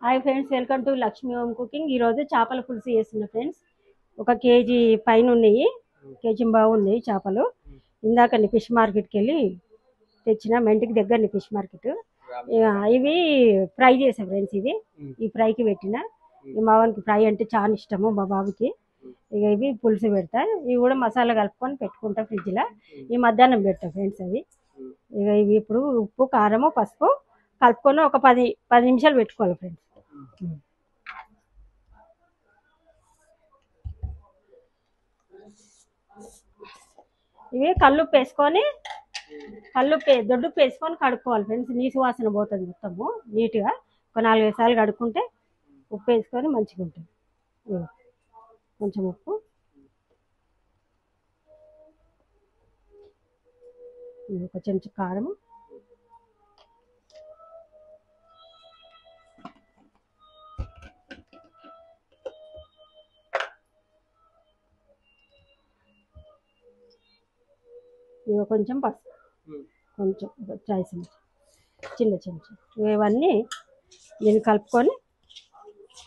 Hi friends, welcome to Lakshmi home cooking. ఈరోజు చేపల పులుసు చేస్తున్నా ఫ్రెండ్స్. 1 కేజీ పైన ఉన్నాయి, కేజీ బాగున్నాయి చేపలు. ఇందాక ఫిష్ మార్కెట్కి వెళ్ళి తెచ్చిన, మా ఇంటికి దగ్గరని ఫిష్ మార్కెట్. ఇవి ఫ్రై చేసా ఫ్రెండ్స్. ఈ ఫ్రైకి పెట్టిన. మా వానికి ఫ్రై అంటే చాలా ఇష్టము, మా బాబుకి. ఇక ఇవి పులుసు పెడతా. ఇవి కూడా మసాలా కలుపుకొని పెట్టుకుంటా ఫ్రిడ్జ్లో. ఈ మధ్యాహ్నం పెడతా ఫ్రెండ్స్ అవి. ఇక ఇవి ఇప్పుడు ఉప్పు, కారము, పసుపు కలుపుకొని ఒక 10 నిమిషాలు పెట్టుకోవాలి ఫ్రెండ్స్. ఇవి కల్లుప్పు వేసుకొని, దొడ్డుప్పు వేసుకొని కడుక్కోవాలి ఫ్రెండ్స్. నీసు వాసన పోతుంది మొత్తము నీట్గా. ఒక 4-5 సార్లు కడుక్కుంటే ఉప్పు వేసుకొని మంచిగా ఉంటుంది. కొంచెం ఉప్పు, ఒక చెంచా కారం, ఇవి కొంచెం పసుపు, కొంచెం చాయ్ చెంచా, చిన్న చెంచా. ఇవన్నీ దీన్ని కలుపుకొని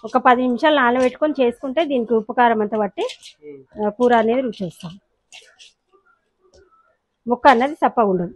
ఒక 10 నిమిషాలు నానబెట్టుకొని చేసుకుంటే దీనికి ఉప్పు కారం అంతా పట్టి కూర అనేది రుచి వస్తాం. ముక్క అన్నది చప్పగా ఉండదు.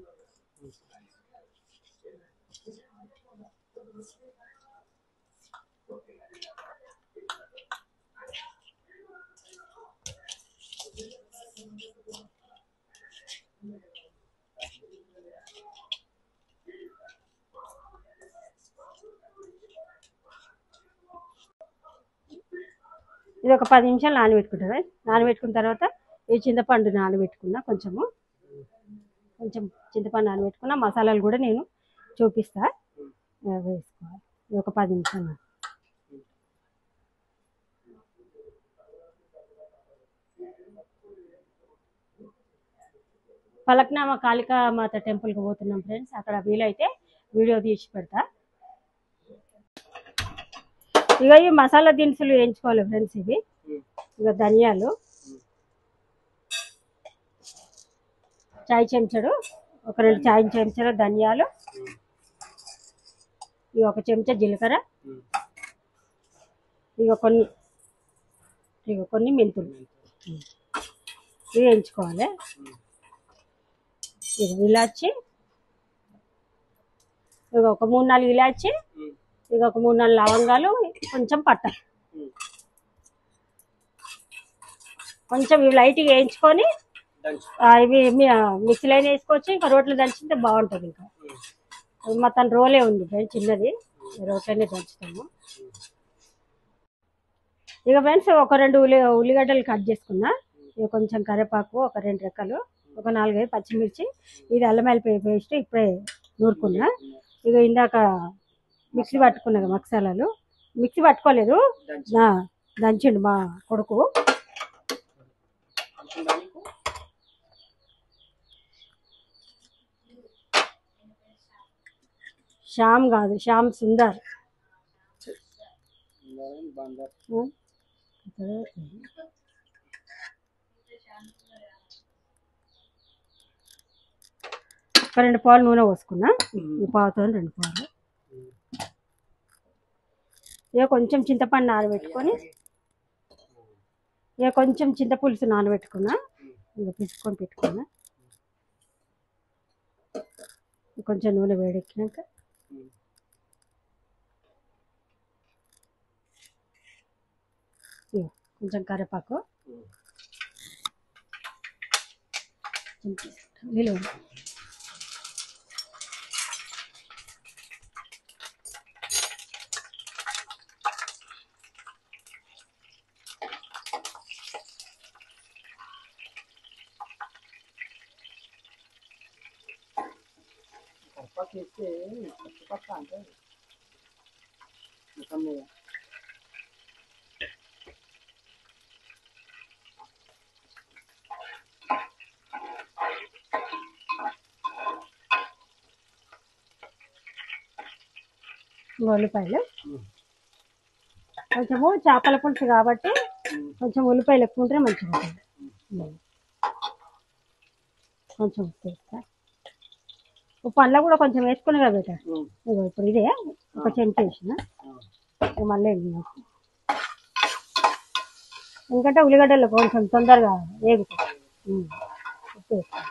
ఇది ఒక 10 నిమిషాలు నానబెట్టుకుంటారు. నానబెట్టుకున్న తర్వాత ఈ చింతపండు నానబెట్టుకున్నా, కొంచెం చింతపండు నానబెట్టుకున్నా. మసాలాలు కూడా నేను చూపిస్తా, వేసుకోవాలి. ఇది ఒక 10 నిమిషాలు. ఫలక్నామా కాళికామాత టెంపుల్కి పోతున్నాం ఫ్రెండ్స్. అక్కడ వీలైతే వీడియో తీసి పెడతా. ఇక ఈ మసాలా దినుసులు వేయించుకోవాలి ఫ్రెండ్స్. ఇవి ఇక ధనియాలు చాయ్ చెంచాడు, ఒక 2 చాయ్ చెంచాలు ధనియాలు, ఇక 1 చెంచా జీలకర్ర, ఇక కొన్ని మెంతులు ఇవి వేయించుకోవాలి. ఇక ఇలాచి, ఇక ఒక 3-4 ఇలాచి, ఇక ఒక 3-4 లవంగాలు, కొంచెం పట్ట, కొంచెం ఇవి లైట్గా వేయించుకొని ఇవి మిక్సీలో వేసుకోవచ్చు. ఇంకా రోట్లో దంచితే బాగుంటుంది. ఇంకా మొత్తం రోలే ఉంది ఫ్రెండ్స్, చిన్నది, రోట్లోనే దంచుతాము. ఇక ఫ్రెండ్స్ ఒక 2 ఉల్లిగడ్డలు కట్ చేసుకున్నా. ఇక కొంచెం కరివేపాకు, ఒక 2 రెక్కలు, ఒక 4-5 పచ్చిమిర్చి, ఇది అల్లం వెల్లుల్లి పేస్ట్ ఇప్పుడే నూరుకున్నా. ఇక ఇందాక మిక్సీ పట్టుకున్నా మసాలాలు. మిక్సీ పట్టుకోలేదు, దంచిండు మా కొడుకు. శ్యామ్ కాదు, శ్యామ్ సుందర్. ఒక 2 పాలు నూనె పోసుకున్నా. ఈ పావుతో 2 పాలు. ఇక కొంచెం చింతపండు నానబెట్టుకొని, ఇక కొంచెం చింతపులుసు నానబెట్టుకున్నా. ఇక పిసుకొని పెట్టుకున్నా. కొంచెం నూనె వేడెక్కినాక కొంచెం కరివేపాకు, నిలువ ఉల్లిపాయలు, కొంచెము చేపల పులుసు కాబట్టి కొంచెం ఉల్లిపాయలు ఎక్కువ ఉంటే మంచిగా ఉంటుంది. కొంచెం ఉప్పు వేస్తా. ఉప్పు అందులో కూడా కొంచెం వేసుకుని కదా బేట. ఇప్పుడు ఇదే 1 చెంచా వేసిన. మళ్ళీ ఎందుకంటే ఉల్లిగడ్డలు కొంచెం తొందరగా వేగుతాయి. ఉప్పు వేస్తాను.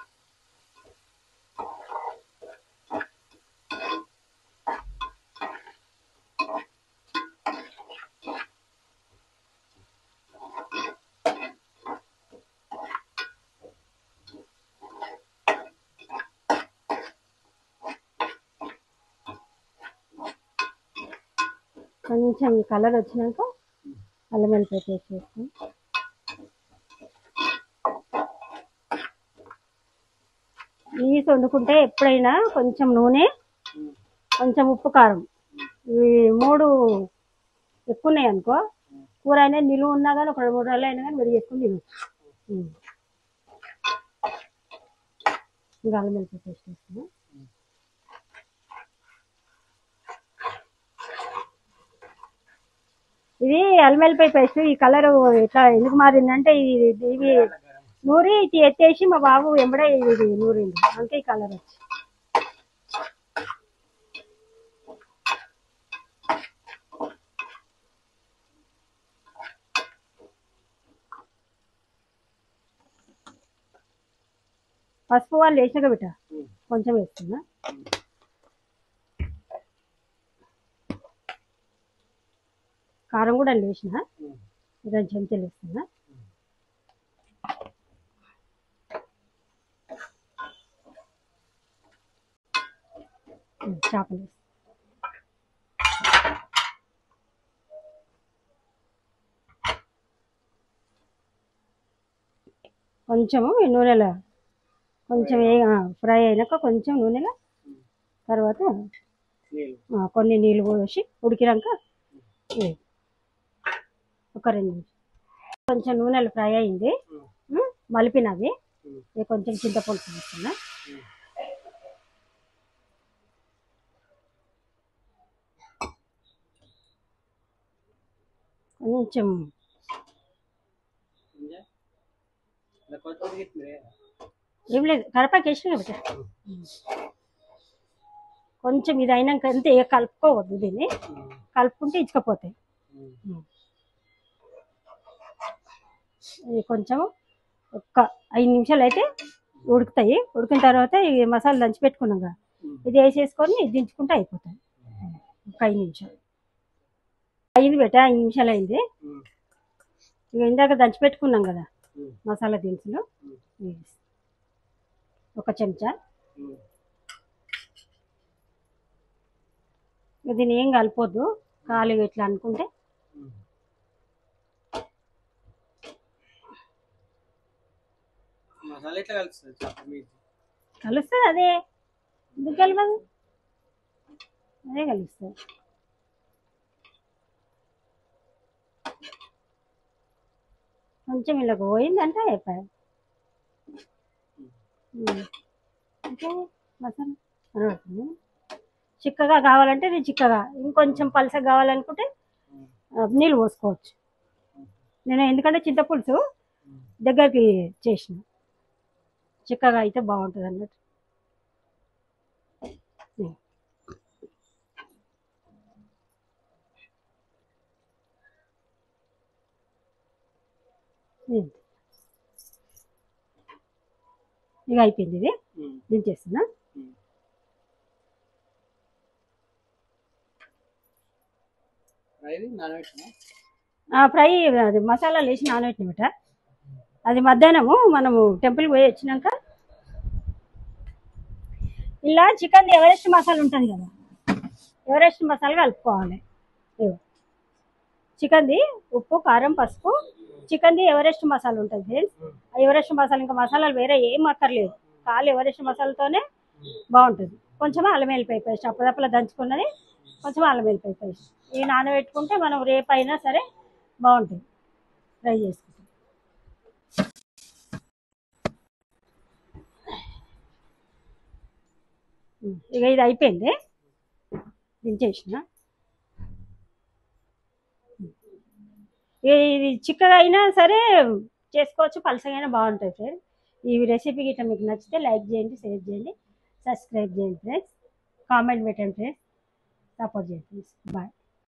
కొంచెం కలర్ వచ్చినాక అల్లం వెల్లిపాయ పేస్ట్ వేస్తాం. నీసు వండుకుంటే ఎప్పుడైనా కొంచెం నూనె, కొంచెం ఉప్పు, కారం ఈ 3 ఎక్కువ ఉన్నాయి అనుకో, కూర అయినా నిలువ ఉన్నా కానీ ఒక 2-3 రోజులు అయినా కానీ విడి చేసుకుని తినచ్చు. ఇంకా అల్లం వెల్లిపాయ పేస్ట్ వేస్తాను. ఇది అల్లం వెల్లిపాయ పేస్ట్ ఈ కలర్ ఇట్లా ఎందుకు మారిందంటే ఇవి నూరి ఎత్తేసి మా బాబు వెంబడే ఇది నూరింది, అంతే ఈ కలర్ వచ్చి. పసుపు వాళ్ళు వేసినాక బిడ్డ కొంచెం వేస్తున్నా. కారం కూడా వేసిన 2 చెంచాలు వేస్తున్నా. చేపలు కొంచెము నూనెలో కొంచెం ఫ్రై అయినాక కొంచెం నూనెలో తర్వాత కొన్ని నీళ్ళు పోసి ఉడికినాక ఒక 2 నిమిషాలు కొంచెం నూనెలు ఫ్రై అయింది, మలిపినది. కొంచెం చింతపులుసు వేస్తున్నా. కొంచెం ఏం లేదు, కరపాకు వేసిన కాబట్టి కొంచెం ఇది అయినాక అంతే, కలుపుకోవద్దు. దీన్ని కలుపుకుంటే ఇచ్చుకపోతాయి. ఇది కొంచెం ఒక్క 5 నిమిషాలు అయితే ఉడుకుతాయి. ఉడికిన తర్వాత ఈ మసాలా దంచి పెట్టుకున్నాం కదా, ఇది వేసేసుకొని దించుకుంటే అయిపోతాయి. ఒక 5 నిమిషాలు అయింది బెట, 5 నిమిషాలు అయింది. ఇక ఇందాక దంచి పెట్టుకున్నాం కదా మసాలా దినుసులు, ఒక చెంచా. దీన్ని ఏం కలపొద్దు, ఖాళీ ఇట్లా అనుకుంటే కలుస్తుంది. అదే ఎందుకు కలవదు, అదే కలుస్తుంది. కొంచెం ఇలా పోయిందంటే అయిపోయాయి. మసాలా కనబడుతుంది. చిక్కగా కావాలంటే నేను చిక్కగా, ఇంకొంచెం పలసగా కావాలనుకుంటే నీళ్ళు పోసుకోవచ్చు. నేను ఎందుకంటే చింతపులుసు దగ్గరికి చేసిన, చిక్కగా అయితే బాగుంటుంది అన్నట్టు. ఇక అయిపోయింది, ఇది దించేస్తున్నా. ఫ్రై అది మసాలాలు వేసి నానబెట్టినమాట. అది మధ్యాహ్నము మనము టెంపుల్కి పోయి వచ్చినాక ఇలా చికెన్ ఎవరెస్ట్ మసాలా ఉంటుంది కదా, ఎవరెస్ట్ మసాలా కలుపుకోవాలి. చికెన్ది ఉప్పు, కారం, పసుపు, చికెన్ది ఎవరెస్ట్ మసాలా ఉంటుంది ఫ్రెండ్స్. ఆ ఎవరెస్ట్ మసాలా ఇంకా మసాలాలు వేరే ఏం అక్కర్లేదు, ఖాళీ ఎవరెస్ట్ మసాలాతోనే బాగుంటుంది. కొంచెం అల్లం వెల్లిపాయ పేస్ట్ అప్పుడప్పుడు దంచుకున్నది, కొంచెం అల్లం వెల్లిపాయ పేస్ట్ ఈ నానబెట్టుకుంటే మనం రేపైనా సరే బాగుంటుంది, ఫ్రై చేసుకుంటాం. ఇక ఇది అయిపోయింది, దించేసిన. ఇది చిక్కగా అయినా సరే చేసుకోవచ్చు, పలసగా అయినా బాగుంటుంది ఫ్రెండ్స్. ఈ రెసిపీ గిట్లా మీకు నచ్చితే లైక్ చేయండి, షేర్ చేయండి, సబ్స్క్రైబ్ చేయండి ఫ్రెండ్స్, కామెంట్ పెట్టండి ఫ్రెండ్స్, సపోర్ట్ చేయండి ఫ్రెండ్స్. బాయ్.